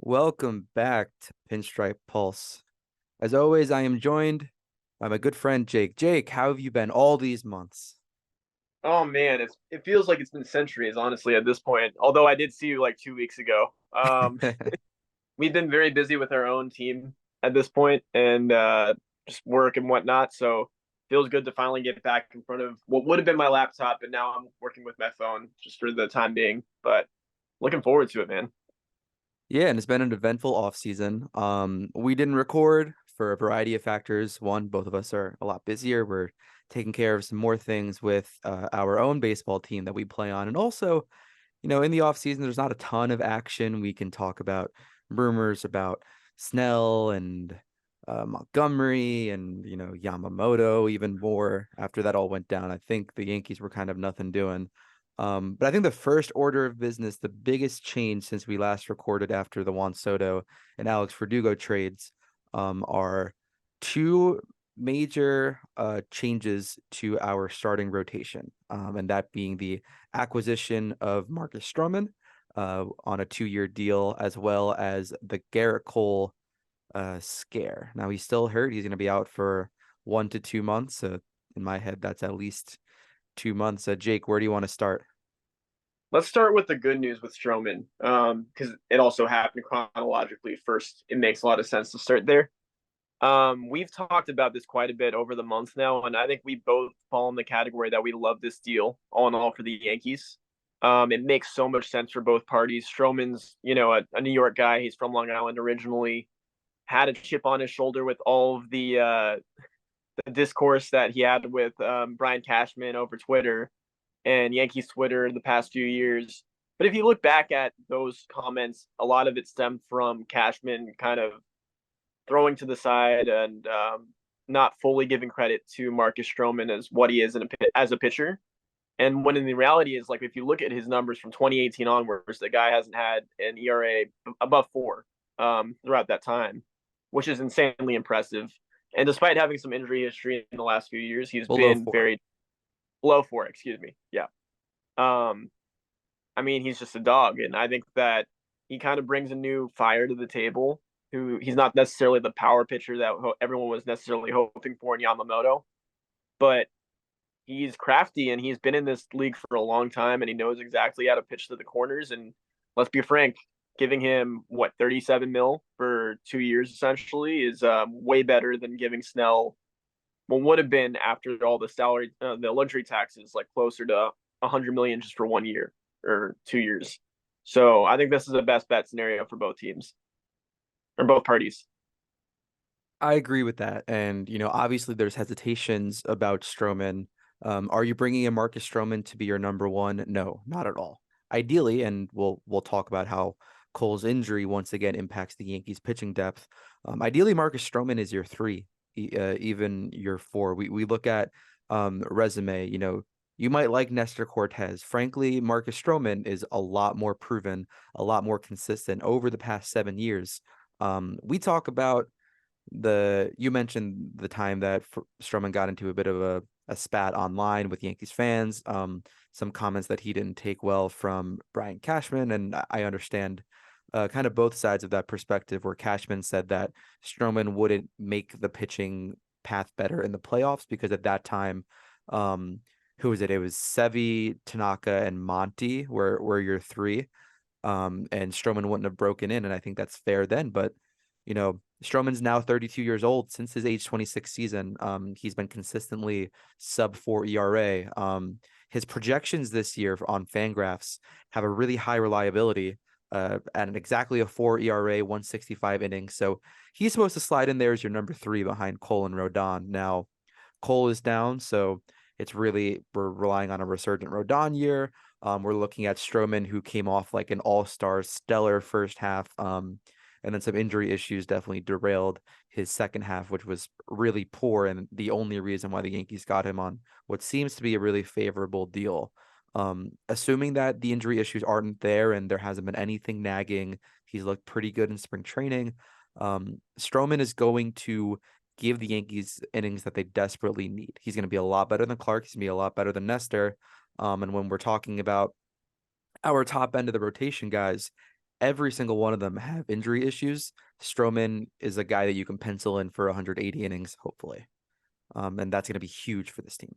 Welcome back to Pinstripe Pulse. As always, I am joined by my good friend Jake. Jake, how have you been all these months? Oh man, it feels like it's been centuries, honestly, at this point. Although I did see you like 2 weeks ago. We've been very busy with our own team at this point and just work and whatnot. So feels good to finally get back in front of what would have been my laptop, but now I'm working with my phone just for the time being. But looking forward to it, man. Yeah, and it's been an eventful offseason. We didn't record for a variety of factors. One, both of us are a lot busier. We're taking care of some more things with our own baseball team that we play on. And also, in the offseason, there's not a ton of action. We can talk about rumors about Snell and Montgomery and, Yamamoto even more after that all went down. I think the Yankees were kind of nothing doing. But I think the first order of business, the biggest change since we last recorded after the Juan Soto and Alex Verdugo trades, are two major changes to our starting rotation. And that being the acquisition of Marcus Stroman on a 2-year deal, as well as the Garrett Cole scare. Now he's still hurt. He's going to be out for 1 to 2 months. In my head, that's at least 2 months. Jake, where do you want to start? Let's start with the good news with Stroman, because it also happened chronologically first. It makes a lot of sense to start there. We've talked about this quite a bit over the months now, and I think we both fall in the category that we love this deal all in all for the Yankees. It makes so much sense for both parties. Stroman's, a New York guy. He's from Long Island originally. Had a chip on his shoulder with all of the discourse that he had with Brian Cashman over Twitter and Yankees Twitter the past few years. But if you look back at those comments, a lot of it stemmed from Cashman kind of throwing to the side and not fully giving credit to Marcus Stroman as what he is as a pitcher. And when in the reality is, like, if you look at his numbers from 2018 onwards, the guy hasn't had an ERA above 4 throughout that time, which is insanely impressive. And despite having some injury history in the last few years, he's Below been four. very low for, excuse me. Yeah. Um, I mean, he's just a dog. And I think that he kind of brings a new fire to the table. Who he's not necessarily the power pitcher that everyone was necessarily hoping for in Yamamoto, but he's crafty and he's been in this league for a long time and he knows exactly how to pitch to the corners. And let's be frank, giving him what 37 mil for 2 years essentially is way better than giving Snell what would have been after all the salary, the luxury taxes, like closer to 100 million just for 1 year or 2 years. So I think this is a best bet scenario for both teams or both parties. I agree with that. And, obviously there's hesitations about Stroman. Are you bringing in Marcus Stroman to be your number one? No, not at all. Ideally, and we'll talk about how Cole's injury once again impacts the Yankees pitching depth. Ideally, Marcus Stroman is your three, even your four. We look at resume, you might like Nestor Cortez. Frankly, Marcus Stroman is a lot more proven, a lot more consistent over the past 7 years. We talk about you mentioned the time that Stroman got into a bit of a spat online with Yankees fans, some comments that he didn't take well from Brian Cashman, and I understand kind of both sides of that perspective, where Cashman said that Stroman wouldn't make the pitching path better in the playoffs because at that time, who was it? It was Sevy, Tanaka, and Monty were your three, and Stroman wouldn't have broken in, and I think that's fair then, but Stroman's now 32 years old. Since his age 26 season, he's been consistently sub 4 ERA. His projections this year on Fangraphs have a really high reliability at exactly a 4 ERA, 165 innings. So he's supposed to slide in there as your number three behind Cole and Rodon. Now, Cole is down, so we're relying on a resurgent Rodon year. We're looking at Stroman, who came off like an all-star stellar first half. And then some injury issues definitely derailed his second half, which was really poor, and the only reason why the Yankees got him on what seems to be a really favorable deal. Assuming that the injury issues aren't there and there hasn't been anything nagging, he's looked pretty good in spring training. Stroman is going to give the Yankees innings that they desperately need. He's going to be a lot better than Clark. He's going to be a lot better than Nestor. And when we're talking about our top end of the rotation guys, every single one of them have injury issues. Stroman is a guy that you can pencil in for 180 innings, hopefully. And that's going to be huge for this team.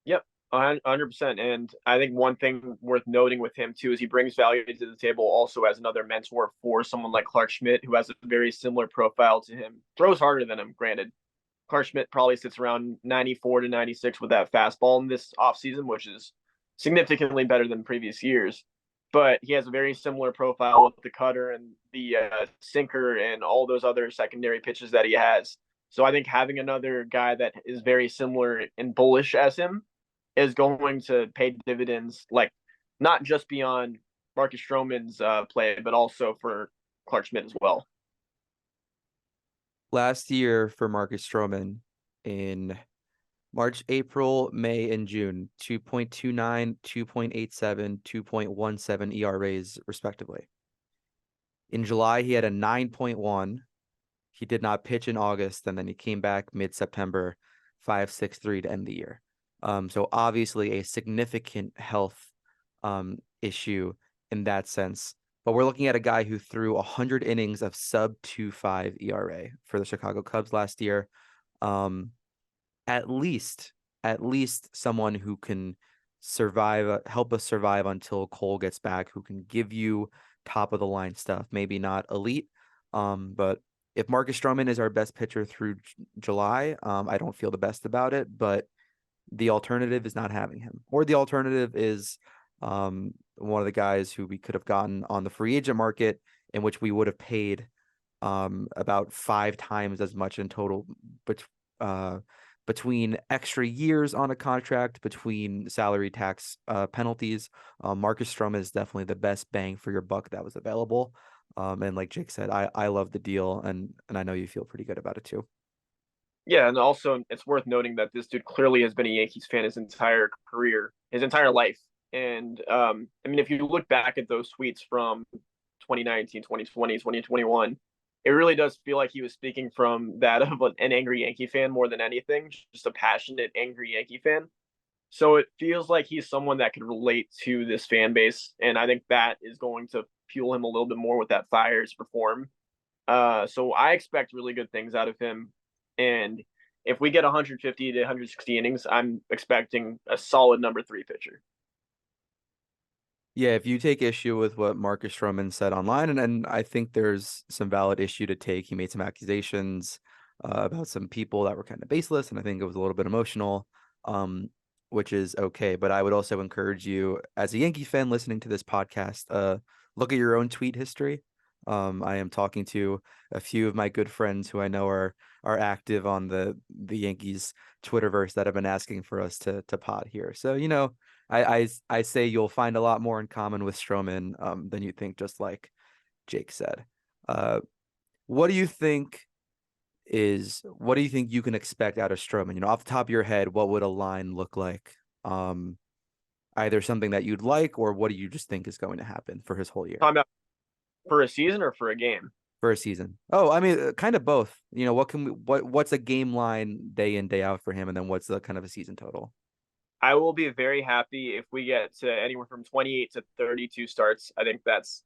Yep, 100%. And I think one thing worth noting with him too is he brings value to the table also as another mentor for someone like Clark Schmidt, who has a very similar profile to him. Throws harder than him, granted. Clark Schmidt probably sits around 94 to 96 with that fastball in this offseason, which is significantly better than previous years. But he has a very similar profile with the cutter and the sinker and all those other secondary pitches that he has. So I think having another guy that is very similar and bullish as him is going to pay dividends, like not just beyond Marcus Stroman's play, but also for Clark Schmidt as well. Last year for Marcus Stroman in March, April, May, and June, 2.29, 2.87, 2.17 ERAs, respectively. In July, he had a 9.1. He did not pitch in August, and then he came back mid-September, 5.63 to end the year. So obviously a significant health issue in that sense. But we're looking at a guy who threw 100 innings of sub 2.5 ERA for the Chicago Cubs last year. At least someone who can survive, help us survive until Cole gets back, who can give you top of the line stuff. Maybe not elite, but if Marcus Stroman is our best pitcher through July, I don't feel the best about it, but the alternative is not having him, or the alternative is one of the guys who we could have gotten on the free agent market, in which we would have paid about 5 times as much in total, but between extra years on a contract, between salary tax penalties. Marcus Stroman is definitely the best bang for your buck that was available. And like Jake said, I love the deal, and I know you feel pretty good about it too. Yeah, and also it's worth noting that this dude clearly has been a Yankees fan his entire career, his entire life. And I mean, if you look back at those tweets from 2019, 2020, 2021, it really does feel like he was speaking from that of an angry Yankee fan more than anything, just a passionate, angry Yankee fan. So it feels like he's someone that could relate to this fan base, and I think that is going to fuel him a little bit more with that fire to perform. So I expect really good things out of him, and if we get 150 to 160 innings, I'm expecting a solid number 3 pitcher. Yeah, if you take issue with what Marcus Stroman said online, and I think there's some valid issue to take. He made some accusations about some people that were kind of baseless, and I think it was a little bit emotional, which is okay. But I would also encourage you, as a Yankee fan listening to this podcast, look at your own tweet history. I am talking to a few of my good friends who I know are active on the Yankees Twitterverse that have been asking for us to pod here. So, I say you'll find a lot more in common with Stroman than you think, just like Jake said. Uh, what do you think what do you think you can expect out of Stroman? Off the top of your head, what would a line look like? Either something that you'd like, or what do you just think is going to happen for his whole year? Talking about for a season or for a game? For a season. Oh, I mean, kind of both. What's a game line day in, day out for him, and then what's the kind of a season total? I will be very happy if we get to anywhere from 28 to 32 starts. I think that's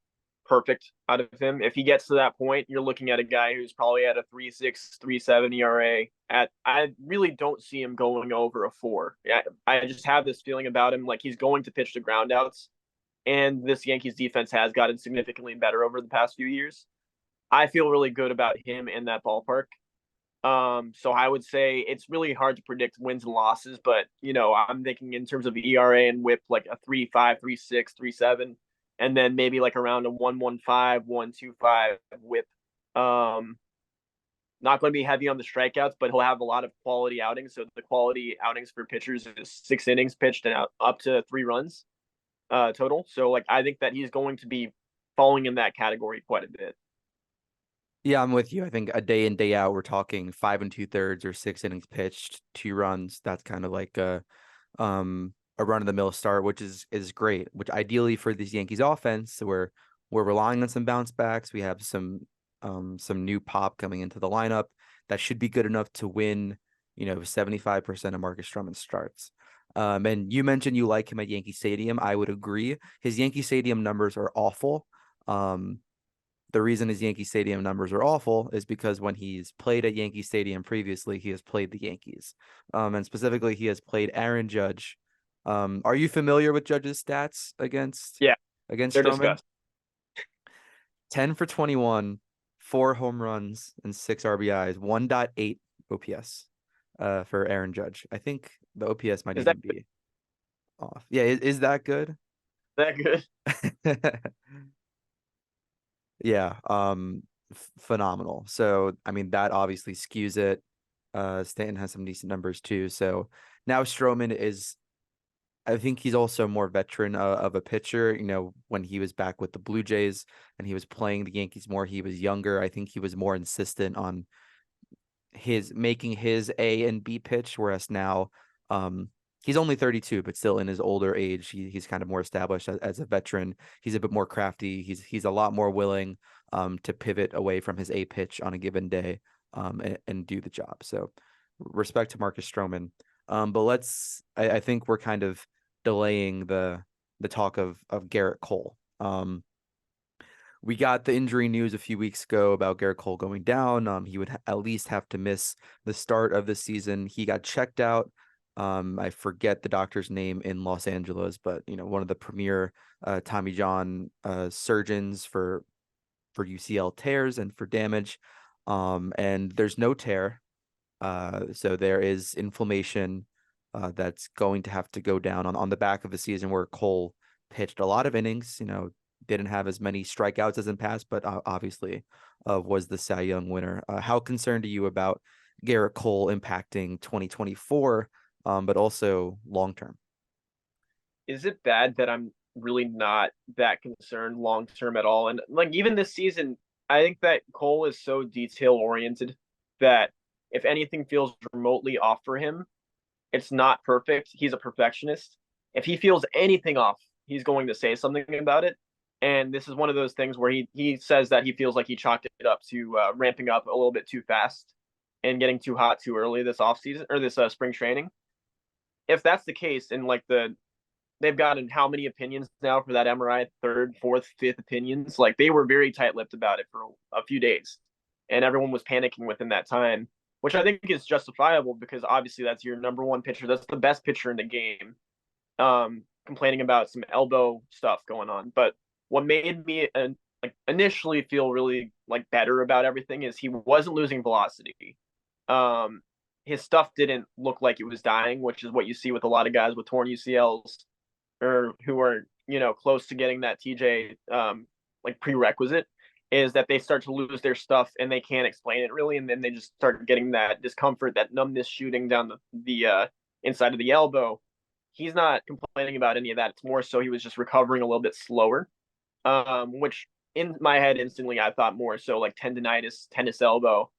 perfect out of him. If he gets to that point, you're looking at a guy who's probably at a 3.6, 3.7 ERA. I really don't see him going over a 4. I just have this feeling about him like he's going to pitch to groundouts, and this Yankees defense has gotten significantly better over the past few years. I feel really good about him in that ballpark. So I would say it's really hard to predict wins and losses, but I'm thinking in terms of ERA and WHIP, like a 3.5, 3.6, 3.7, and then maybe like around a 1.15, 1.25 WHIP. Not going to be heavy on the strikeouts, but he'll have a lot of quality outings. So the quality outings for pitchers is 6 innings pitched and up to 3 runs total. So like I think that he's going to be falling in that category quite a bit. Yeah, I'm with you. I think a day in, day out, we're talking 5 2/3 or 6 innings pitched, 2 runs. That's kind of like a run of the mill start, which is great. Which ideally for this Yankees offense, we're relying on some bounce backs. We have some new pop coming into the lineup that should be good enough to win, 75% of Marcus Stroman's starts. And you mentioned you like him at Yankee Stadium. I would agree. His Yankee Stadium numbers are awful. Um, the reason his Yankee Stadium numbers are awful is because when he's played at Yankee Stadium previously, he has played the Yankees. And specifically, he has played Aaron Judge. Are you familiar with Judge's stats Yeah, against they're Stroman? disgusting. 10 for 21, 4 home runs and 6 RBIs, 1.8 OPS for Aaron Judge. I think the OPS might Is that even be off. Yeah, is that good? that good? Yeah, phenomenal. So, I mean, that obviously skews it. Stanton has some decent numbers too. So now Stroman is, I think he's also more veteran of a pitcher. You know, when he was back with the Blue Jays and he was playing the Yankees more, he was younger. I think he was more insistent on his making his A and B pitch, whereas now, um, he's only 32, but still in his older age, he's kind of more established as a veteran. He's a bit more crafty. He's a lot more willing to pivot away from his A pitch on a given day and do the job. So respect to Marcus Stroman. But I think we're kind of delaying the talk of Garrett Cole. We got the injury news a few weeks ago about Garrett Cole going down. He would at least have to miss the start of the season. He got checked out. I forget the doctor's name in Los Angeles, but one of the premier Tommy John surgeons for UCL tears and for damage. And there's no tear. So there is inflammation that's going to have to go down on the back of a season where Cole pitched a lot of innings, didn't have as many strikeouts as in past, but obviously was the Cy Young winner. How concerned are you about Garrett Cole impacting 2024, but also long term? Is it bad that I'm really not that concerned long term at all? And like even this season, I think that Cole is so detail oriented that if anything feels remotely off for him, it's not perfect. He's a perfectionist. If he feels anything off, he's going to say something about it. And this is one of those things where he says that he feels like he chalked it up to ramping up a little bit too fast and getting too hot too early this off season or this spring training. If that's the case, and like they've gotten how many opinions now for that MRI, third, fourth, fifth opinions, like they were very tight lipped about it for a few days, and everyone was panicking within that time, which I think is justifiable because obviously that's your number one pitcher, that's the best pitcher in the game, complaining about some elbow stuff going on. But what made me like initially feel really like better about everything is he wasn't losing velocity. Um, his stuff didn't look like it was dying, which is what you see with a lot of guys with torn UCLs or who are close to getting that TJ like prerequisite. Is that they start to lose their stuff and they can't explain it really, and then they just start getting that discomfort, that numbness shooting down the inside of the elbow. He's not complaining about any of that. It's more so he was just recovering a little bit slower, which in my head instantly I thought more so like tendonitis, tennis elbow,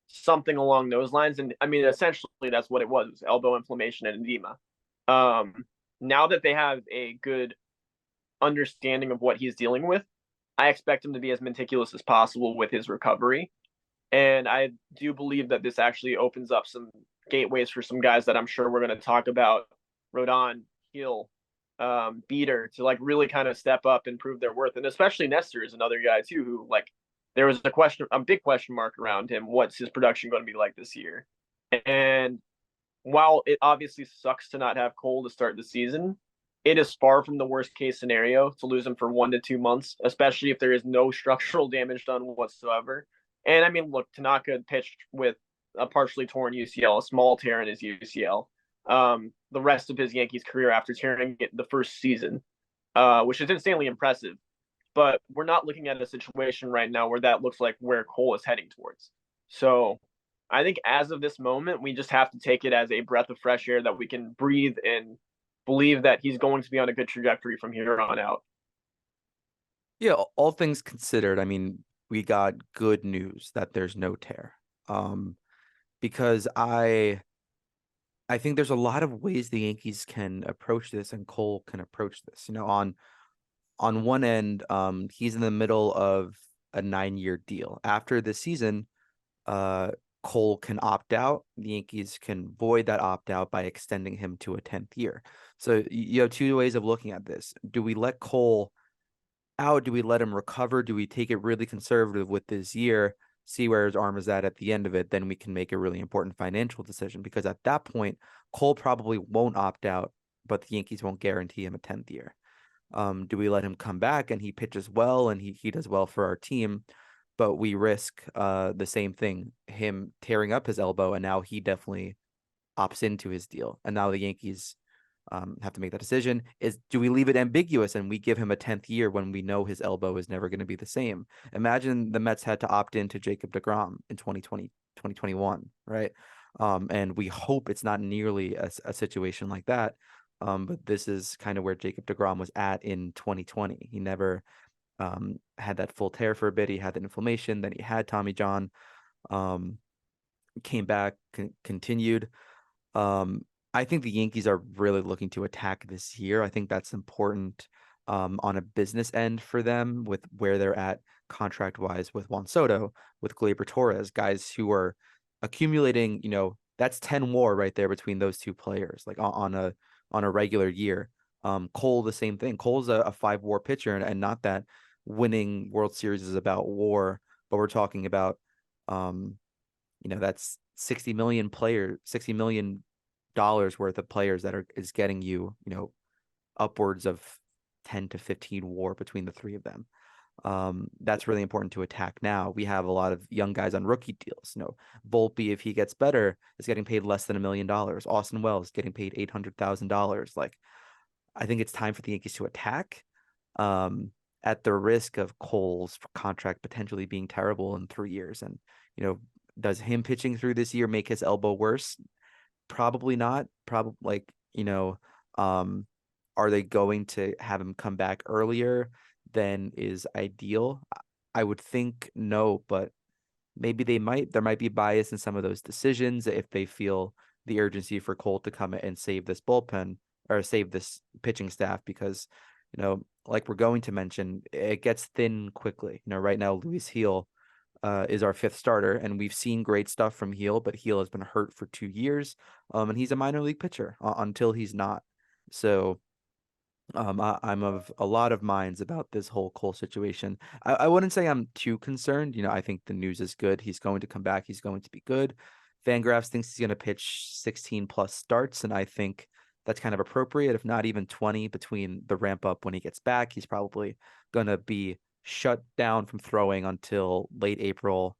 something along those lines. And I mean, essentially that's what it was elbow inflammation and edema. Now that they have a good understanding of what he's dealing with, I expect him to be as meticulous as possible with his recovery. And I do believe that this actually opens up some gateways for some guys that I'm sure we're going to talk about, Rodon, Hill, Beater, to like really kind of step up and prove their worth. And especially Nestor is another guy too, who like there was a big question mark around him. What's his production going to be like this year? And while it obviously sucks to not have Cole to start the season, it is far from the worst case scenario to lose him for 1 to 2 months, especially if there is no structural damage done whatsoever. And I mean, look, Tanaka pitched with a partially torn UCL, a small tear in his UCL, the rest of his Yankees career after tearing it the first season, which is insanely impressive. But we're not looking at a situation right now where that looks like where Cole is heading towards. So I think as of this moment, we just have to take it as a breath of fresh air that we can breathe and believe that he's going to be on a good trajectory from here on out. Yeah, all things considered, I mean, we got good news that there's no tear. Because I think there's a lot of ways the Yankees can approach this and Cole can approach this. On one end, he's in the middle of a 9-year deal. After the season, Cole can opt out. The Yankees can void that opt out by extending him to a 10th year. So you have two ways of looking at this. Do we let Cole out? Do we let him recover? Do we take it really conservative with this year, see where his arm is at the end of it? Then we can make a really important financial decision because at that point, Cole probably won't opt out, but the Yankees won't guarantee him a 10th year. Do we let him come back and he pitches well and he does well for our team, but we risk the same thing, him tearing up his elbow, and now he definitely opts into his deal. And now the Yankees have to make that decision. Is do we leave it ambiguous and we give him a 10th year when we know his elbow is never going to be the same? Imagine the Mets had to opt into Jacob DeGrom in 2020, 2021, right? And we hope it's not nearly a situation like that. But this is kind of where Jacob DeGrom was at in 2020. He never had that full tear for a bit. He had that inflammation. Then he had Tommy John, um, came back, continued. Um, I think the Yankees are really looking to attack this year. I think that's important on a business end for them with where they're at contract wise with Juan Soto, with Gleyber Torres, guys who are accumulating, that's 10 WAR right there between those two players, like on a regular year. Cole, the same thing. Cole's a 5 WAR pitcher, and not that winning World Series is about WAR, but we're talking about that's 60 million dollars worth of players that is getting you, upwards of 10 to 15 WAR between the three of them. That's really important to attack now. We have a lot of young guys on rookie deals. Volpe, if he gets better, is getting paid less than $1 million. Austin Wells getting paid $800,000. Like, I think it's time for the Yankees to attack, at the risk of Cole's contract potentially being terrible in 3 years. And, does him pitching through this year make his elbow worse? Probably not. Probably like, um, are they going to have him come back earlier than is ideal? I would think no, but maybe they might. There might be bias in some of those decisions if they feel the urgency for Cole to come and save this bullpen or save this pitching staff because, like we're going to mention, it gets thin quickly. Right now, Luis Heel is our fifth starter, and we've seen great stuff from Heel, but Heel has been hurt for 2 years, and he's a minor league pitcher until he's not. So I'm of a lot of minds about this whole Cole situation. I wouldn't say I'm too concerned. I think the news is good. He's going to come back. He's going to be good. Fangraphs thinks he's going to pitch 16 plus starts, and I think that's kind of appropriate, if not even 20 between the ramp up when he gets back. He's probably going to be shut down from throwing until late April.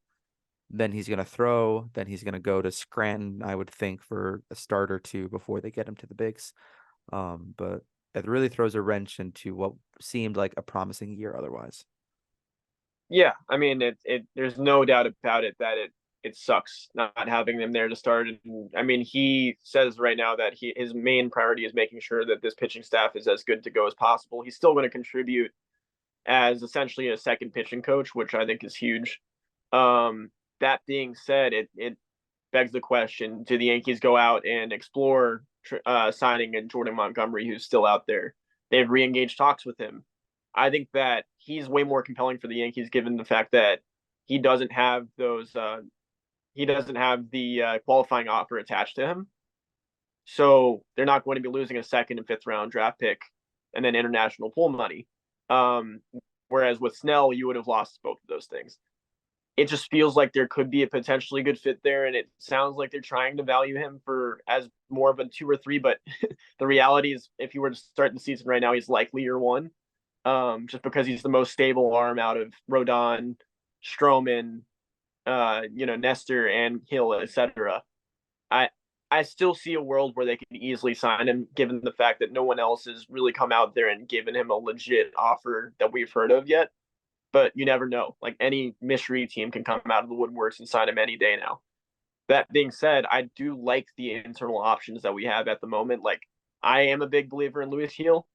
Then he's going to throw. Then he's going to go to Scranton, I would think, for a start or two before they get him to the bigs. But it really throws a wrench into what seemed like a promising year otherwise. Yeah, I mean, it there's no doubt about it that it sucks not having them there to start. And I mean, he says right now that his main priority is making sure that this pitching staff is as good to go as possible. He's still going to contribute as essentially a second pitching coach, which I think is huge. That being said, it begs the question: do the Yankees go out and explore signing a Jordan Montgomery, who's still out there? They've re-engaged talks with him. I think that he's way more compelling for the Yankees, given the fact that he doesn't have those. He doesn't have the qualifying offer attached to him, so they're not going to be losing a second and fifth round draft pick and then international pool money. Um, Whereas with Snell, you would have lost both of those things. It just feels like there could be a potentially good fit there, and it sounds like they're trying to value him for as more of a 2 or 3. But the reality is, if you were to start the season right now, he's likely your one, just because he's the most stable arm out of Rodon, Stroman, Nestor and Hill, etc. I I still see a world where they could easily sign him, given the fact that no one else has really come out there and given him a legit offer that we've heard of yet. But you never know. Like, any mystery team can come out of the woodworks and sign him any day now. That being said, I do like the internal options that we have at the moment. Like, I am a big believer in Luis Heel.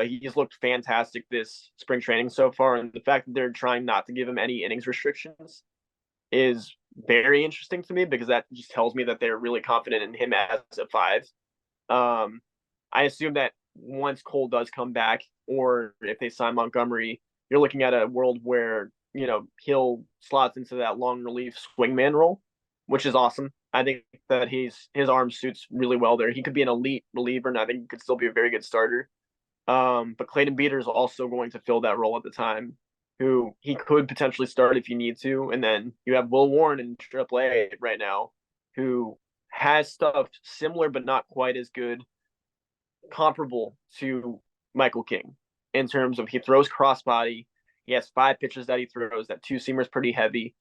He's looked fantastic this spring training so far, and the fact that they're trying not to give him any innings restrictions is very interesting to me, because that just tells me that they're really confident in him as a five. Um, I assume that once Cole does come back, or if they sign Montgomery, you're looking at a world where he'll slots into that long relief swingman role, which is awesome. I think that his arm suits really well there. He could be an elite reliever, and I think he could still be a very good starter. But Clayton Beeter is also going to fill that role at the time, who he could potentially start if you need to. And then you have Will Warren in AAA right now, who has stuff similar but not quite as good, comparable to Michael King in terms of he throws crossbody. He has 5 pitches that he throws. That two seamer is pretty heavy.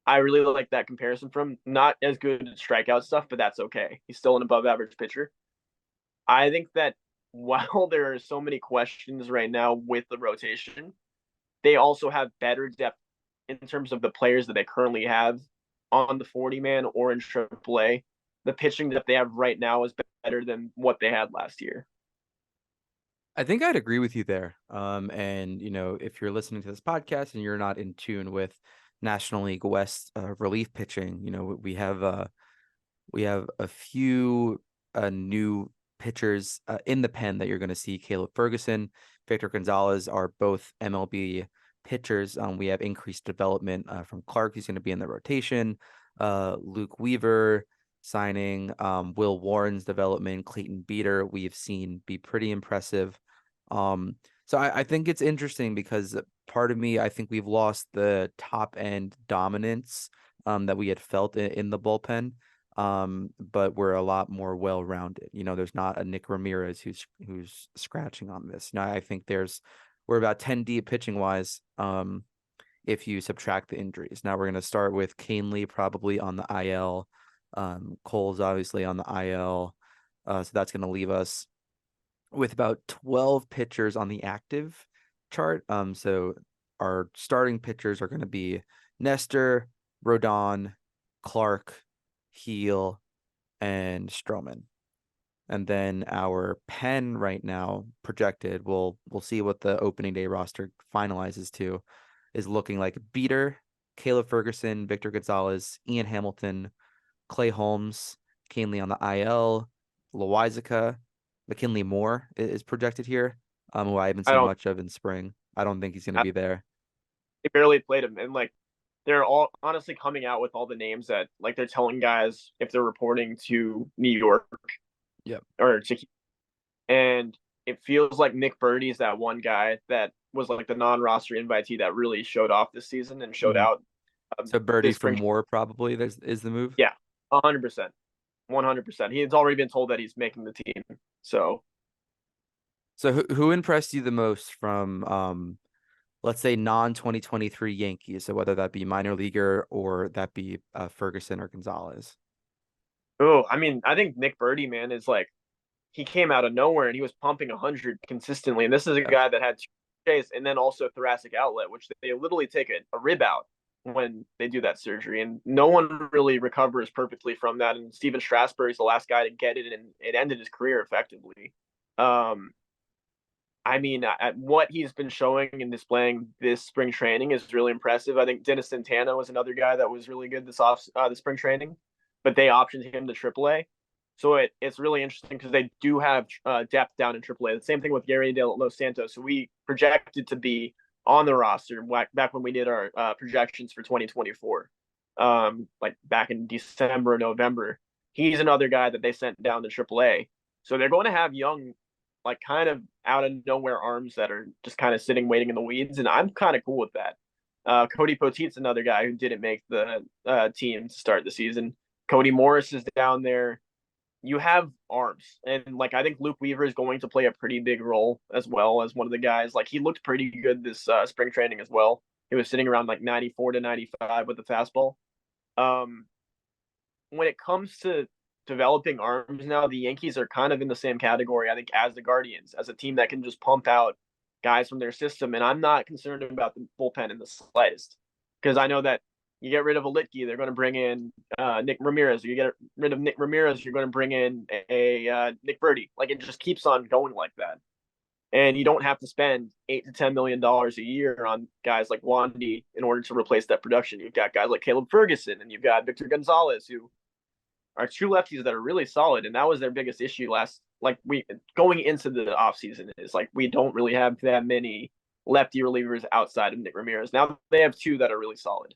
I really like that comparison from not as good at strikeout stuff, but that's okay. He's still an above average pitcher. I think that while there are so many questions right now with the rotation, they also have better depth in terms of the players that they currently have on the 40 man or in AAA. The pitching that they have right now is better than what they had last year. I think I'd agree with you there. And if you're listening to this podcast and you're not in tune with National League West relief pitching, we have a few new pitchers in the pen that you're going to see. Caleb Ferguson, Victor Gonzalez are both MLB pitchers. We have increased development from Clark, who's going to be in the rotation. Luke Weaver signing, Will Warren's development, Clayton Beeter, we've seen be pretty impressive. So I think it's interesting because part of me, I think we've lost the top end dominance that we had felt in the bullpen. But we're a lot more well-rounded. There's not a Nick Ramirez who's scratching on this. I think we're about 10 deep pitching wise, if you subtract the injuries. Now we're gonna start with Canely probably on the IL. Cole's obviously on the IL. So that's gonna leave us with about 12 pitchers on the active chart. So our starting pitchers are gonna be Nestor, Rodon, Clark, Heel, and Stroman. And then our pen right now projected, we'll see what the opening day roster finalizes to, is looking like Beater, Caleb Ferguson, Victor Gonzalez, Ian Hamilton, Clay Holmes, Canely on the IL, Loizica, McKinley Moore is projected here, who I haven't I seen don't. much of in spring. I don't think he's going to I, be there. they barely played him, and like they're all honestly coming out with all the names that like they're telling guys if they're reporting to New York Yep. or to, and it feels like Nick Birdie is that one guy that was like the non-roster invitee that really showed off this season and showed Mhm. out So Birdie this for spring. Moore probably is the move. Yeah, 100%, 100%. He's already been told that he's making the team. So, So who impressed you the most from let's say non 2023 Yankees, so whether that be minor leaguer or that be Ferguson or Gonzalez? oh, I mean, I think Nick Birdie, man, is like he came out of nowhere and he was pumping 100 consistently. And this is a Yep. guy that had two days and then also thoracic outlet, which they literally take a rib out when they do that surgery. And no one really recovers perfectly from that. And Steven Strasburg is the last guy to get it, and it ended his career effectively. Um, I mean, what he's been showing and displaying this spring training is really impressive. I think Dennis Santana was another guy that was really good this spring training, but they optioned him to AAA. So it's really interesting because they do have depth down in AAA. The same thing with Gary De Los Santos, who we projected to be on the roster back when we did our projections for 2024, like back in December, November. He's another guy that they sent down to AAA. So they're going to have young, like kind of out of nowhere arms that are just kind of sitting waiting in the weeds, and I'm kind of cool with that. Cody Poteet's another guy who didn't make the team to start the season. Cody Morris is down there. You have arms, and like I think Luke Weaver is going to play a pretty big role as well as one of the guys. Like he looked pretty good this spring training as well. He was sitting around like 94 to 95 with the fastball. Um, when it comes to developing arms now, the Yankees are kind of in the same category, I think, as the Guardians, as a team that can just pump out guys from their system. And I'm not concerned about the bullpen in the slightest because I know that you get rid of a Litke, they're going to bring in Nick Ramirez. Or you get rid of Nick Ramirez, you're going to bring in a Nick Birdie. Like it just keeps on going like that. And you don't have to spend $8 to $10 million a year on guys like Wandy in order to replace that production. You've got guys like Caleb Ferguson and you've got Victor Gonzalez, who are two lefties that are really solid, and that was their biggest issue last. Like we going into the offseason is like we don't really have that many lefty relievers outside of Nick Ramirez. Now they have two that are really solid.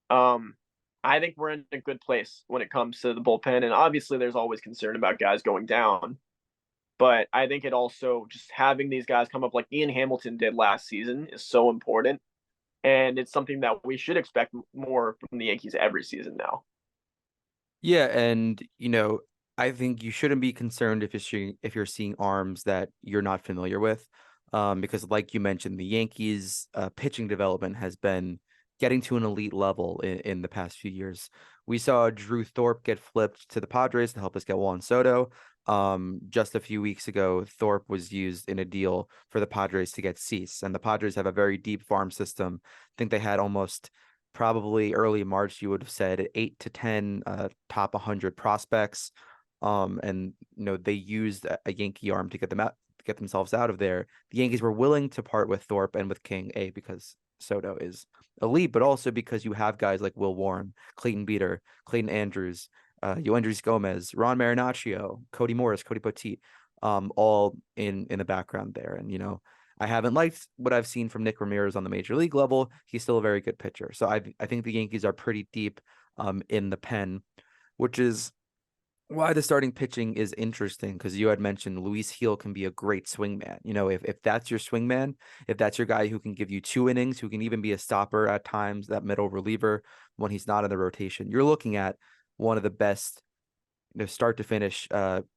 Um, I think we're in a good place when it comes to the bullpen, and obviously there's always concern about guys going down. But I think it also just having these guys come up like Ian Hamilton did last season is so important. And it's something that we should expect more from the Yankees every season now. Yeah, and I think you shouldn't be concerned if you're seeing arms that you're not familiar with, because like you mentioned, the Yankees' pitching development has been getting to an elite level in the past few years. We saw Drew Thorpe get flipped to the Padres to help us get Juan Soto. Just a few weeks ago, Thorpe was used in a deal for the Padres to get Cease, and the Padres have a very deep farm system. I think they had almost probably early March, you would have said 8 to 10 top 100 prospects. And they used a Yankee arm to get themselves out of there. The Yankees were willing to part with Thorpe and with King, because Soto is elite, but also because you have guys like Will Warren, Clayton Beeter, Clayton Andrews, Yoendrys Gomez, Ron Marinaccio, Cody Morris, Cody Poteet, all in the background there. And I haven't liked what I've seen from Nick Ramirez on the major league level. He's still a very good pitcher. So I think the Yankees are pretty deep in the pen, which is why the starting pitching is interesting, because you had mentioned Luis Heel can be a great swingman. If that's your swingman, if that's your guy who can give you 2 innings, who can even be a stopper at times, that middle reliever when he's not in the rotation, you're looking at one of the best start to finish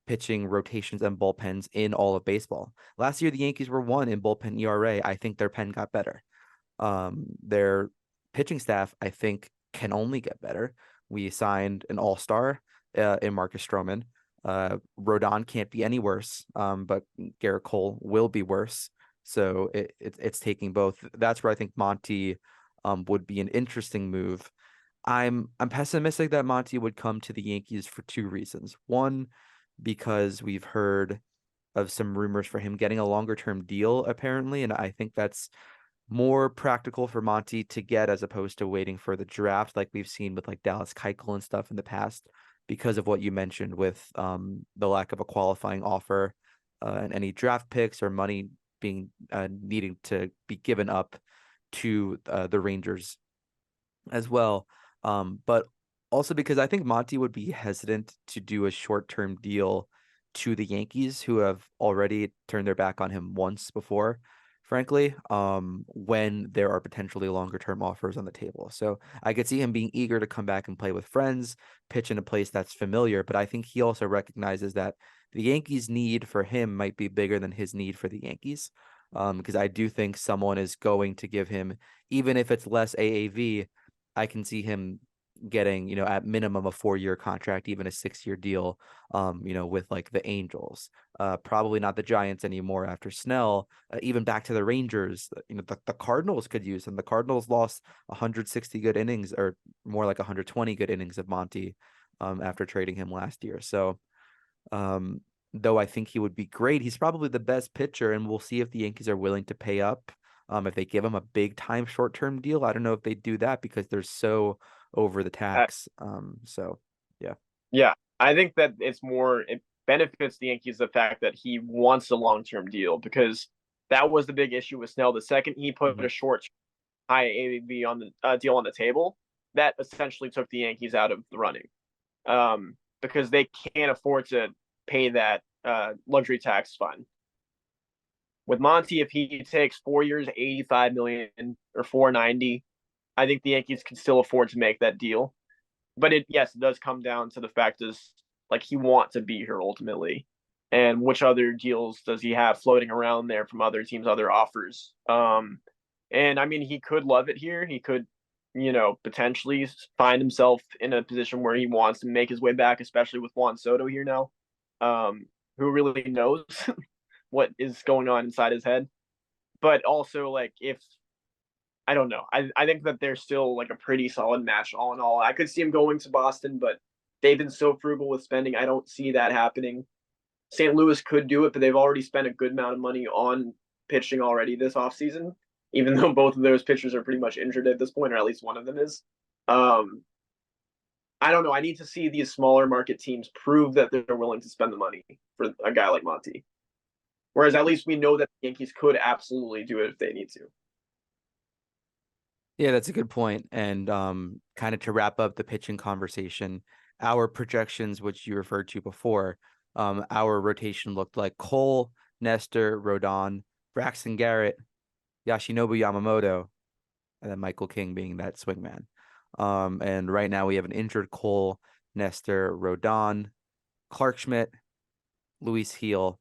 pitching rotations and bullpens in all of baseball. Last year, the Yankees were one in bullpen ERA. I think their pen got better. Their pitching staff, I think, can only get better. We signed an all-star in Marcus Stroman. Rodon can't be any worse, but Garrett Cole will be worse. So it's taking both. That's where I think Monty would be an interesting move. I'm pessimistic that Monty would come to the Yankees for 2 reasons. One, because we've heard of some rumors for him getting a longer term deal, apparently, and I think that's more practical for Monty to get as opposed to waiting for the draft, like we've seen with like Dallas Keuchel and stuff in the past, because of what you mentioned with the lack of a qualifying offer and any draft picks or money being needing to be given up to the Rangers as well. But also because I think Monty would be hesitant to do a short-term deal to the Yankees, who have already turned their back on him once before, frankly, when there are potentially longer-term offers on the table. So I could see him being eager to come back and play with friends, pitch in a place that's familiar, but I think he also recognizes that the Yankees' need for him might be bigger than his need for the Yankees. Because I do think someone is going to give him, even if it's less AAV, I can see him getting, at minimum a 4-year contract, even a 6-year deal, with like the Angels. Probably not the Giants anymore after Snell, even back to the Rangers. The Cardinals could use him. The Cardinals lost 160 good innings, or more like 120 good innings of Monty after trading him last year. So, though I think he would be great, he's probably the best pitcher, and we'll see if the Yankees are willing to pay up. If they give him a big time short term deal, I don't know if they do that because they're so over the Uh, tax. So yeah. yeah, I think that it benefits the Yankees the fact that he wants a long term deal because that was the big issue with Snell. The second he put Mhm. a short high AAV on the deal on the table, that essentially took the Yankees out of the running because they can't afford to pay that luxury tax fund. With Monty, if he takes 4 years, 85 million or 490, I think the Yankees can still afford to make that deal. But it does come down to the fact is like he wants to be here ultimately, and which other deals does he have floating around there from other teams, other offers? And I mean, he could love it here. He could, potentially find himself in a position where he wants to make his way back, especially with Juan Soto here now, who really knows what is going on inside his head. But also, like, if I don't know, I think that they're still like a pretty solid match all in all. I could see him going to Boston, but they've been so frugal with spending. I don't see that happening. St. Louis could do it, but they've already spent a good amount of money on pitching already this offseason, even though both of those pitchers are pretty much injured at this point, or at least one of them is. Um, I don't know. I need to see these smaller market teams prove that they're willing to spend the money for a guy like Monty. Whereas at least we know that the Yankees could absolutely do it if they need to. Yeah, that's a good point. And kind of to wrap up the pitching conversation, our projections, which you referred to before, our rotation looked like Cole, Nestor, Rodon, Braxton Garrett, Yoshinobu Yamamoto, and then Michael King being that swingman. And right now we have an injured Cole, Nestor, Rodon, Clark Schmidt, Luis Heel,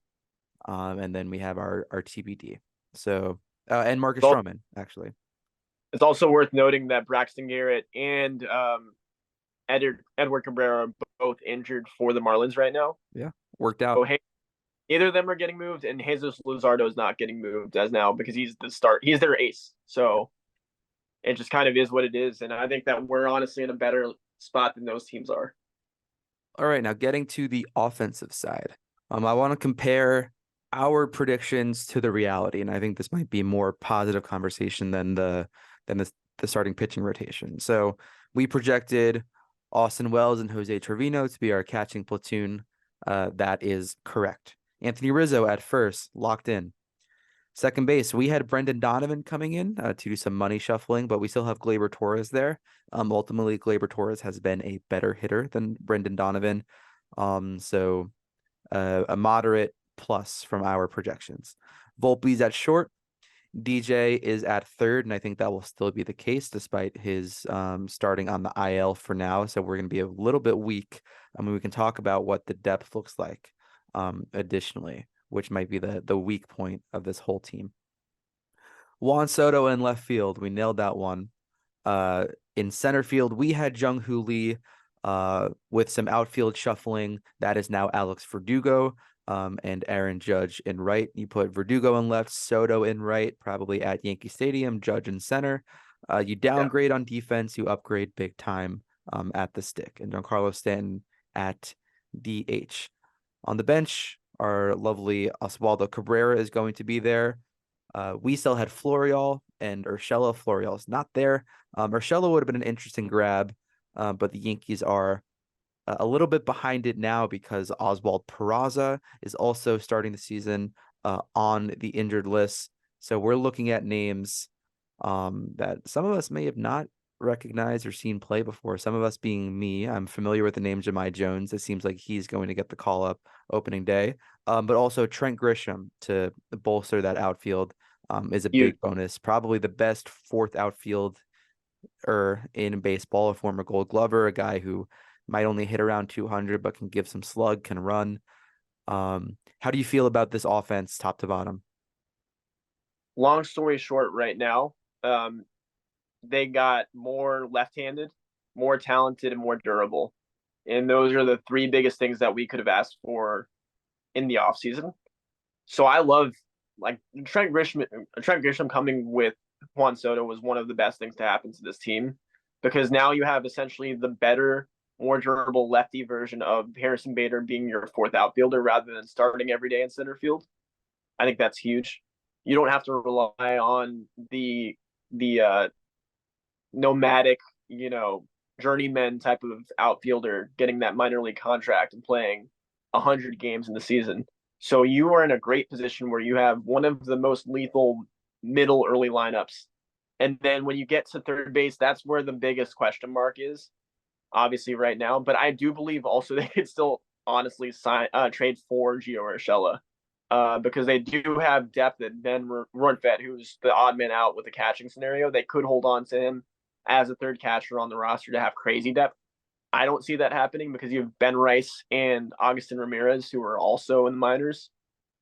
and then we have our TBD. So and Marcus Well, Stroman actually. it's also worth noting that Braxton Garrett and Edward Cabrera are both injured for the Marlins right now. Yeah, worked out. So hey, neither of them are getting moved, and Jesus Luzardo is not getting moved as now because he's the start. He's their ace. So it just kind of is what it is, and I think that we're honestly in a better spot than those teams are. All right, now getting to the offensive side. I want to compare our predictions to the reality, and I think this might be a more positive conversation than the starting pitching rotation. So we projected Austin Wells and Jose Trevino to be our catching platoon. That is correct. Anthony Rizzo at first, locked in. Second base, we had Brendan Donovan coming in to do some money shuffling, but we still have Gleyber Torres there. Ultimately, Gleyber Torres has been a better hitter than Brendan Donovan. So a moderate plus from our projections. Volpe's at short. DJ is at third, and I think that will still be the case despite his starting on the IL for now. So we're going to be a little bit weak. I mean, we can talk about what the depth looks like additionally, which might be the weak point of this whole team. Juan Soto in left field. We nailed that one. In center field, we had Jung Hoo Lee with some outfield shuffling. That is now Alex Verdugo and Aaron Judge in right. You put Verdugo in left, Soto in right, probably at Yankee Stadium, Judge in center. You downgrade on defense, you upgrade big time at the stick. And Giancarlo Stanton at DH. On the bench, our lovely Oswaldo Cabrera is going to be there. We still had Florial and Urshela. Florial's not there. Urshela would have been an interesting grab, but the Yankees are a little bit behind it now because Oswald Peraza is also starting the season on the injured list. So we're looking at names that some of us may have not recognized or seen play before. Some of us being me, I'm familiar with the name Jahmai Jones. It seems like he's going to get the call up opening day. But also Trent Grisham to bolster that outfield is a You big bonus. Probably the best fourth outfield in baseball, a former Gold Glover, a guy who might only hit around 200 but can give some slug, can run. How do you feel about this offense, top to bottom? long story short, right now, they got more left-handed, more talented, and more durable. And those are the three biggest things that we could have asked for in the offseason. So I love like Trent Grisham coming with Juan Soto was one of the best things to happen to this team because now you have essentially the better, more durable lefty version of Harrison Bader being your fourth outfielder rather than starting every day in center field. I think that's huge. You don't have to rely on the nomadic, journeyman type of outfielder getting that minor league contract and playing 100 games in the season. So you are in a great position where you have one of the most lethal middle early lineups. And then when you get to third base, that's where the biggest question mark is, obviously right now. But I do believe also they could still honestly trade for Gio Urshela because they do have depth at Ben Rortvedt, who's the odd man out with the catching scenario. They could hold on to him as a third catcher on the roster to have crazy depth. I don't see that happening because you have Ben Rice and Augustin Ramirez, who are also in the minors,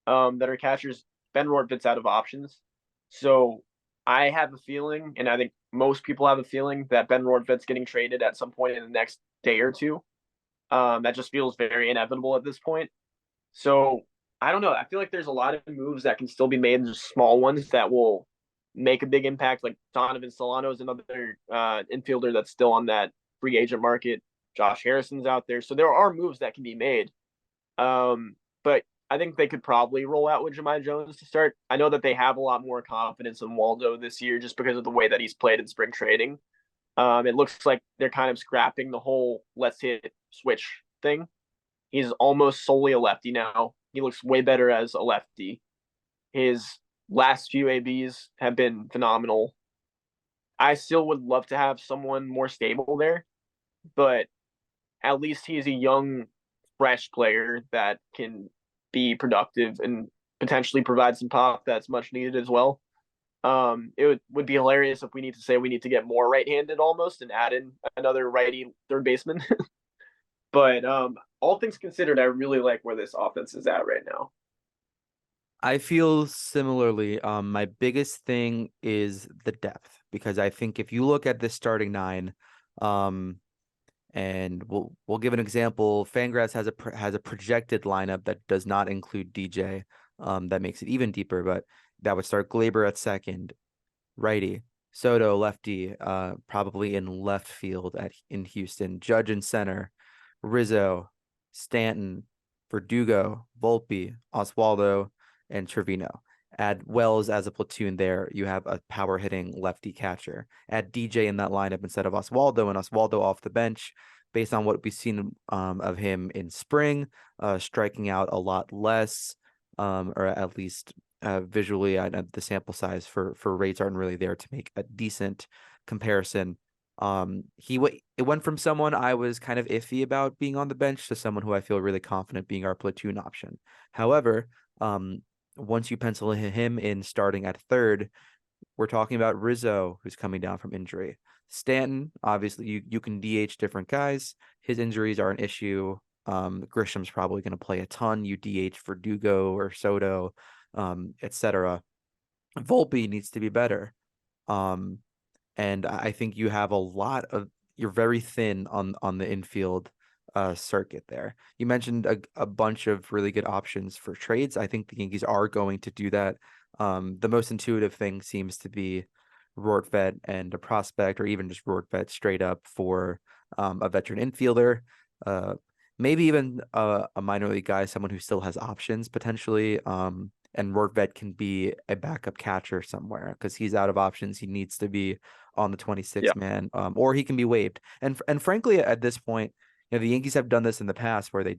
that are catchers. Ben Rortvedt's out of options. So I have a feeling, and I think most people have a feeling, that Ben Rortvedt's getting traded at some point in the next day or two. That just feels very inevitable at this point. So I don't know. I feel like there's a lot of moves that can still be made, just small ones that will make a big impact. Like Donovan Solano is another infielder that's still on that free agent market. Josh Harrison's out there, so there are moves that can be made. But I think they could probably roll out with Jahmai Jones to start. I know that they have a lot more confidence in Waldo this year just because of the way that he's played in spring training. It looks like they're kind of scrapping the whole let's hit switch thing. He's almost solely a lefty now. He looks way better as a lefty. His last few ABs have been phenomenal. I still would love to have someone more stable there, but at least he's a young fresh player that can be productive and potentially provide some pop that's much needed as well. It would be hilarious if we need to say we need to get more right-handed almost and add in another righty third baseman. But all things considered, I really like where this offense is at right now. I feel similarly. My biggest thing is the depth because I think if you look at this starting nine, um, and we'll give an example. Fangraphs has a projected lineup that does not include DJ. That makes it even deeper, but that would start Glaber at second, righty, Soto lefty, probably in left field in Houston, Judge in center, Rizzo, Stanton, Verdugo, Volpe, Oswaldo, and Trevino. Add Wells as a platoon there. You have a power hitting lefty catcher. Add DJ in that lineup instead of Oswaldo, and Oswaldo off the bench based on what we've seen of him in spring, striking out a lot less, or at least visually. The sample size for rates aren't really there to make a decent comparison. It went from someone I was kind of iffy about being on the bench to someone who I feel really confident being our platoon option. However, once you pencil him in starting at third, we're talking about Rizzo, who's coming down from injury. Stanton, obviously, you can DH different guys. His injuries are an issue. Grisham's probably going to play a ton. You DH Verdugo or Soto, etc. Volpe needs to be better. Um, and I think you have a lot of you're very thin on the infield circuit there. You mentioned a bunch of really good options for trades. I think the Yankees are going to do that. The most intuitive thing seems to be Rortvedt and a prospect, or even just Rortvedt straight up for a veteran infielder. Maybe even a minor league guy, someone who still has options potentially. And Rortvedt can be a backup catcher somewhere because he's out of options. He needs to be on the 26 Yeah. man, or he can be waived. And frankly, at this point, the Yankees have done this in the past where um,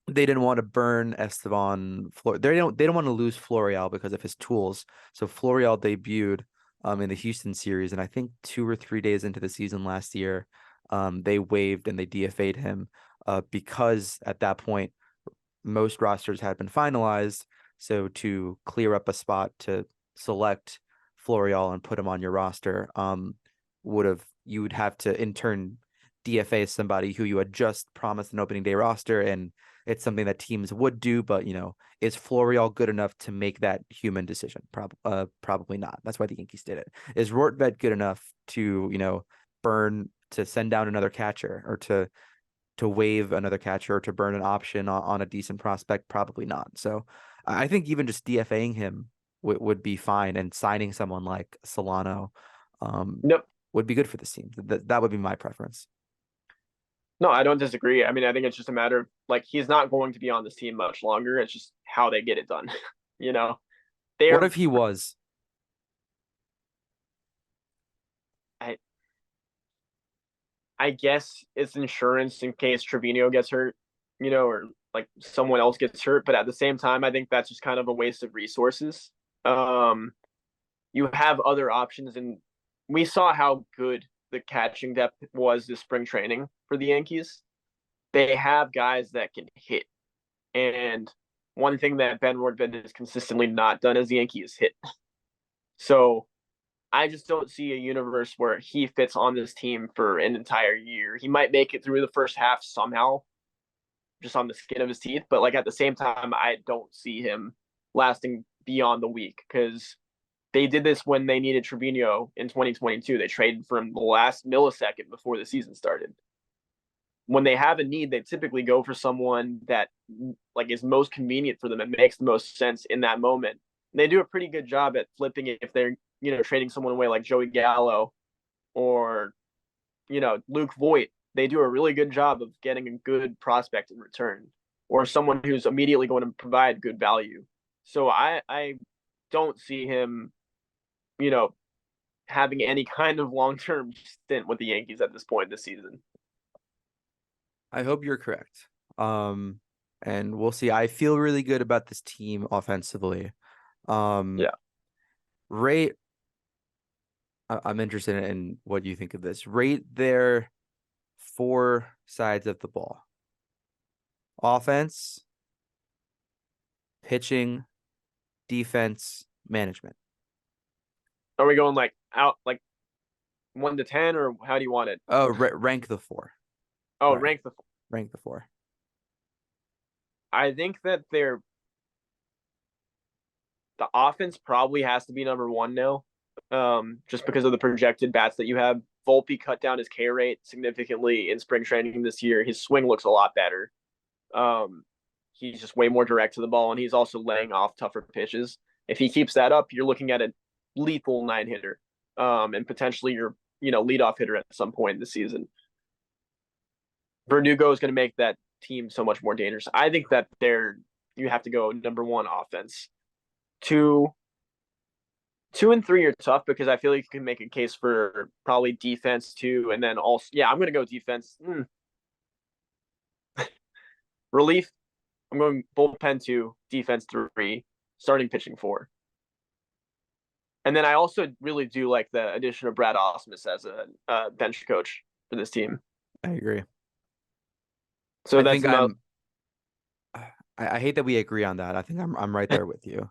they didn't want to burn Esteban. They don't want to lose Florial because of his tools. So Florial debuted in the Houston series, and I think 2 or 3 days into the season last year, they waived and they DFA'd him because at that point most rosters had been finalized. So to clear up a spot to select Florial and put him on your roster, you would have to in turn DFA somebody who you had just promised an opening day roster, and it's something that teams would do. But is Florial good enough to make that human decision? Probably not. That's why the Yankees did it. Is Rortvedt good enough to burn to send down another catcher or to waive another catcher or to burn an option on a decent prospect? Probably not. So I think even just DFAing him would be fine, and signing someone like Solano Nope. would be good for this team. That would be my preference. No, I don't disagree. I mean, I think it's just a matter of like he's not going to be on this team much longer. It's just how they get it done. you know, What they're if he was? I I guess it's insurance in case Trevino gets hurt, or like someone else gets hurt. But at the same time, I think that's just kind of a waste of resources. Um, you have other options, and we saw how good the catching depth was this spring training for the Yankees. They have guys that can hit, and one thing that Ben Wardbend has consistently not done as a Yankee is hit. So I just don't see a universe where he fits on this team for an entire year. He might make it through the first half somehow, just on the skin of his teeth. But like at the same time, I don't see him lasting beyond the week because they did this when they needed Trevino in 2022. They traded for him the last millisecond before the season started. When they have a need, they typically go for someone that like is most convenient for them and makes the most sense in that moment. And they do a pretty good job at flipping it if they're trading someone away like Joey Gallo or Luke Voigt. They do a really good job of getting a good prospect in return or someone who's immediately going to provide good value. So I don't see him, you know, having any kind of long term stint with the Yankees at this point this season. I hope you're correct. And we'll see. I feel really good about this team offensively. Um, Yeah. rate. I'm interested in what you think of this. Rate their four sides of the ball: offense, pitching, defense, management. Are we going like out like 1 to 10, or how do you want it? Oh, rank the four. Oh, Sorry, rank the. rank the four. I think that the offense probably has to be number one now, just because of the projected bats that you have. Volpe cut down his K rate significantly in spring training this year. His swing looks a lot better. Um, he's just way more direct to the ball, and he's also laying off tougher pitches. If he keeps that up, you're looking at a lethal 9 hitter, and potentially your leadoff hitter at some point in the season. Verdugo is going to make that team so much more dangerous. I think that you have to go number one offense. Two, two and three are tough because I feel like you can make a case for probably defense too, and then also I'm going to go defense. Relief, I'm going bullpen two, defense three, starting pitching four. And then I also really do like the addition of Brad Ausmus as a bench coach for this team. I agree. So I that's think the most. I hate that we agree on that. I think I'm right there with you.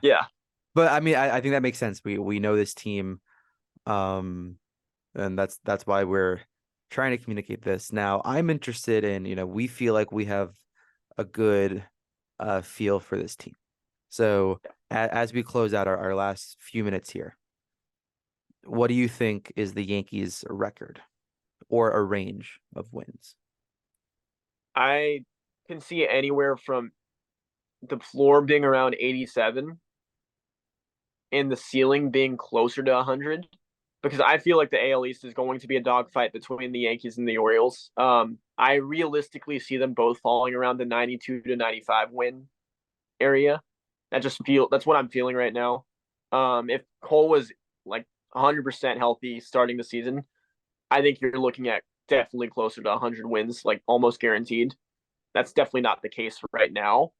Yeah, But I mean, I think that makes sense. We know this team, um, and that's why we're trying to communicate this. Now, I'm interested in, we feel like we have a good feel for this team. So as we close out our last few minutes here, what do you think is the Yankees' record or a range of wins? I can see anywhere from the floor being around 87 and the ceiling being closer to 100, because I feel like the AL East is going to be a dogfight between the Yankees and the Orioles. I realistically see them both falling around the 92 to 95 win area. That's what I'm feeling right now. If Cole was like 100% healthy starting the season, I think you're looking at definitely closer to 100 wins, like almost guaranteed. That's definitely not the case right now.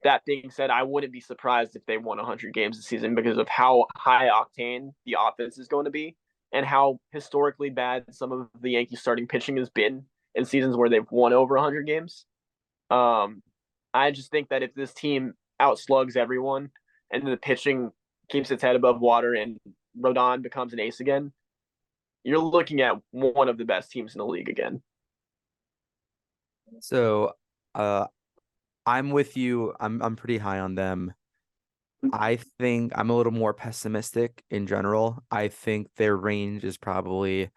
That being said, I wouldn't be surprised if they won 100 games this season because of how high octane the offense is going to be and how historically bad some of the Yankees starting pitching has been in seasons where they've won over 100 games. Um, I just think that if this team outslugs everyone and the pitching keeps its head above water and Rodon becomes an ace again, you're looking at one of the best teams in the league again. So, I'm with you. I'm pretty high on them. I think I'm a little more pessimistic in general. I think their range is probably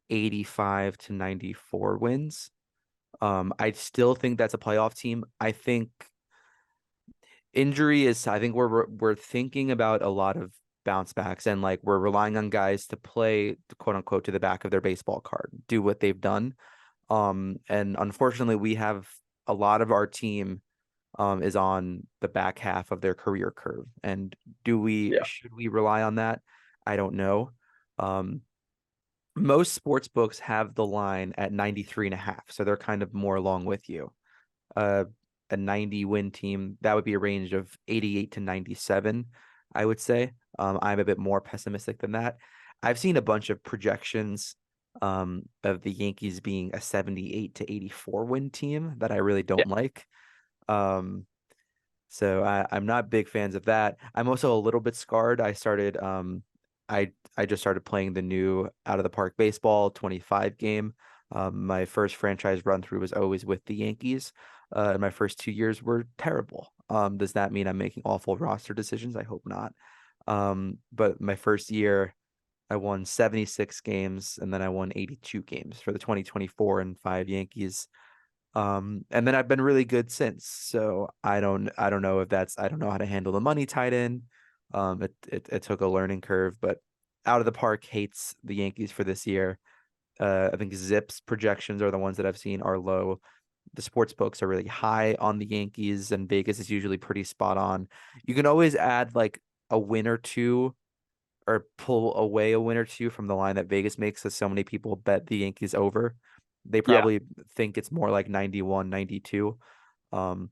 85 to 94 wins. I still think that's a playoff team. I think injury is, I think we're thinking about a lot of bounce backs, and like we're relying on guys to play quote unquote to the back of their baseball card, do what they've done. And unfortunately we have a lot of our team is on the back half of their career curve. And Yeah. should we rely on that? I don't know. Um, most sports books have the line at 93 and a half, so they're kind of more along with you. Uh, a 90 win team, that would be a range of 88 to 97, I would say. I'm a bit more pessimistic than that. I've seen a bunch of projections of the Yankees being a 78 to 84 win team that I really Yeah. don't like. Um, so I'm not big fans of that. I'm also a little bit scarred. I just started playing the new Out of the Park Baseball 25 game. My first franchise run through was always with the Yankees. And my first 2 years were terrible. Does that mean I'm making awful roster decisions? I hope not. But my first year, I won 76 games and then I won 82 games for the 2024 and five Yankees. And then I've been really good since. So I don't know if I don't know how to handle the money tied in. It took a learning curve, but Out of the Park hates the Yankees for this year. I think Zips projections are the ones that I've seen are low. The sports books are really high on the Yankees, and Vegas is usually pretty spot on. You can always add like a win or two or pull away a win or two from the line that Vegas makes, as so many people bet the Yankees over. They Yeah. probably think it's more like 91, 92. Um,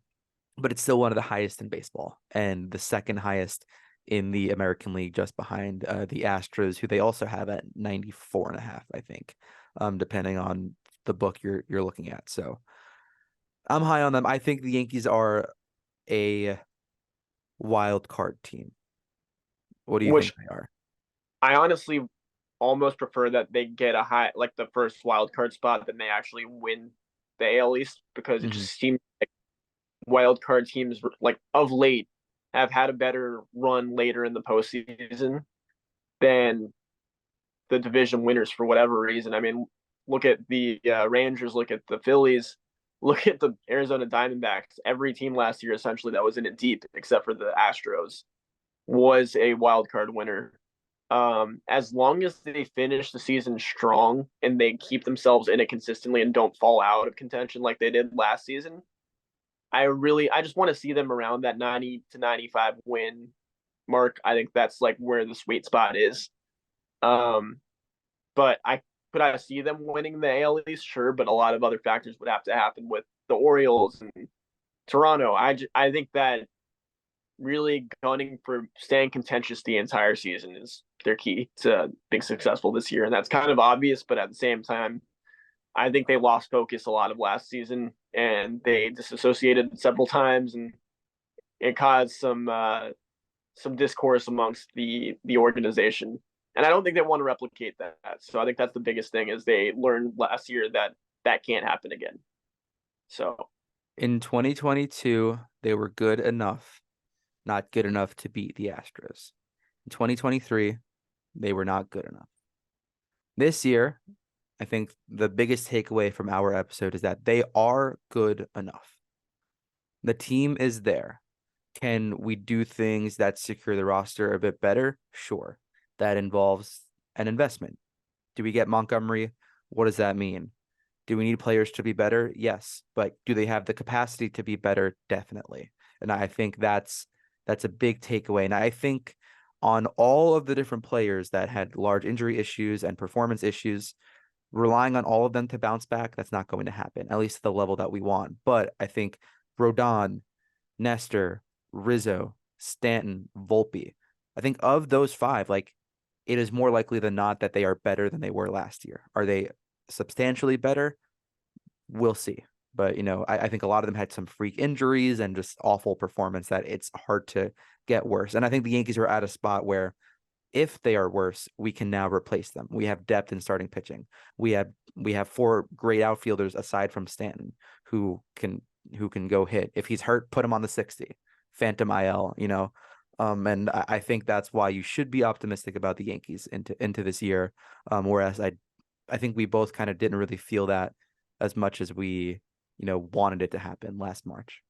but it's still one of the highest in baseball and the second highest in the American League, just behind the Astros, who they also have at 94.5, I think, depending on the book you're looking at. So I'm high on them. I think the Yankees are a wild card team. What do you think which they are? I honestly almost prefer that they get a high, like the first wild card spot, than they actually win the AL East, because it Hmm. just seems like wild card teams, like of late, have had a better run later in the postseason than the division winners for whatever reason. I mean, look at the Rangers, look at the Phillies, look at the Arizona Diamondbacks. Every team last year, essentially, that was in it deep, except for the Astros, was a wild card winner. As long as they finish the season strong and they keep themselves in it consistently and don't fall out of contention like they did last season, I just want to see them around that 90 to 95 win mark. I think that's like where the sweet spot is. Um, but I see them winning the AL East, sure, but a lot of other factors would have to happen with the Orioles and Toronto. I think that really gunning for staying contentious the entire season is their key to being successful this year, and that's kind of obvious. But at the same time, I think they lost focus a lot of last season, and they disassociated several times, and it caused some discourse amongst the organization. And I don't think they want to replicate that. So I think that's the biggest thing, is they learned last year that that can't happen again. So In 2022, they were good enough, not good enough to beat the Astros. In 2023, they were not good enough. This year, I think the biggest takeaway from our episode is that they are good enough. The team is there. Can we do things that secure the roster a bit better? Sure. That involves an investment. Do we get Montgomery? What does that mean? Do we need players to be better? Yes. But do they have the capacity to be better? Definitely. And I think that's a big takeaway. And I think on all of the different players that had large injury issues and performance issues, relying on all of them to bounce back, that's not going to happen, at least at the level that we want. But I think Rodon, Nestor, Rizzo, Stanton, Volpe, I think of those five, like it is more likely than not that they are better than they were last year. Are they substantially better? We'll see. But I think a lot of them had some freak injuries and just awful performance that it's hard to get worse. And I think the Yankees are at a spot where if they are worse, we can now replace them. We have depth in starting pitching. We have four great outfielders aside from Stanton who can go hit. If he's hurt, put him on the 60. Phantom IL. And I think that's why you should be optimistic about the Yankees into this year. Whereas I think we both kind of didn't really feel that as much as we wanted it to happen last March.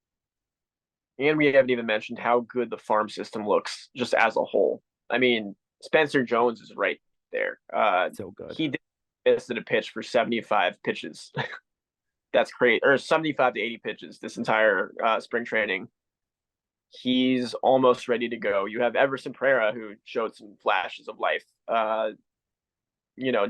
and we haven't even mentioned how good the farm system looks just as a whole. I mean, Spencer Jones is right there. So good. He did miss a pitch for 75 pitches. That's great. Or 75 to 80 pitches this entire spring training. He's almost ready to go. You have Everson Pereira, who showed some flashes of life.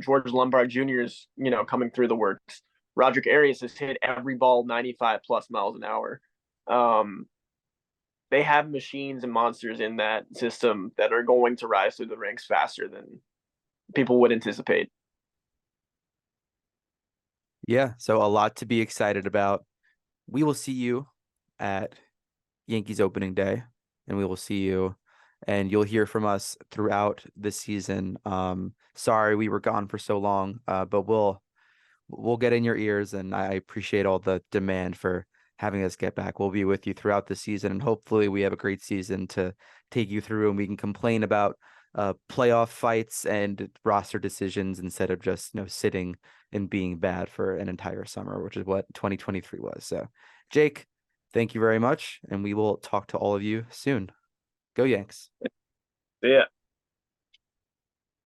George Lombard Jr. is, coming through the works. Roderick Arias has hit every ball 95 plus miles an hour. Um, they have machines and monsters in that system that are going to rise through the ranks faster than people would anticipate. Yeah, so a lot to be excited about. We will see you at Yankees opening day, and we will see you and you'll hear from us throughout the season. Sorry we were gone for so long, but we'll get in your ears, and I appreciate all the demand for having us get back. We'll be with you throughout the season, and hopefully we have a great season to take you through, and we can complain about playoff fights and roster decisions instead of just sitting and being bad for an entire summer, which is what 2023 was. So, Jake, thank you very much, and we will talk to all of you soon. Go Yanks. Yeah.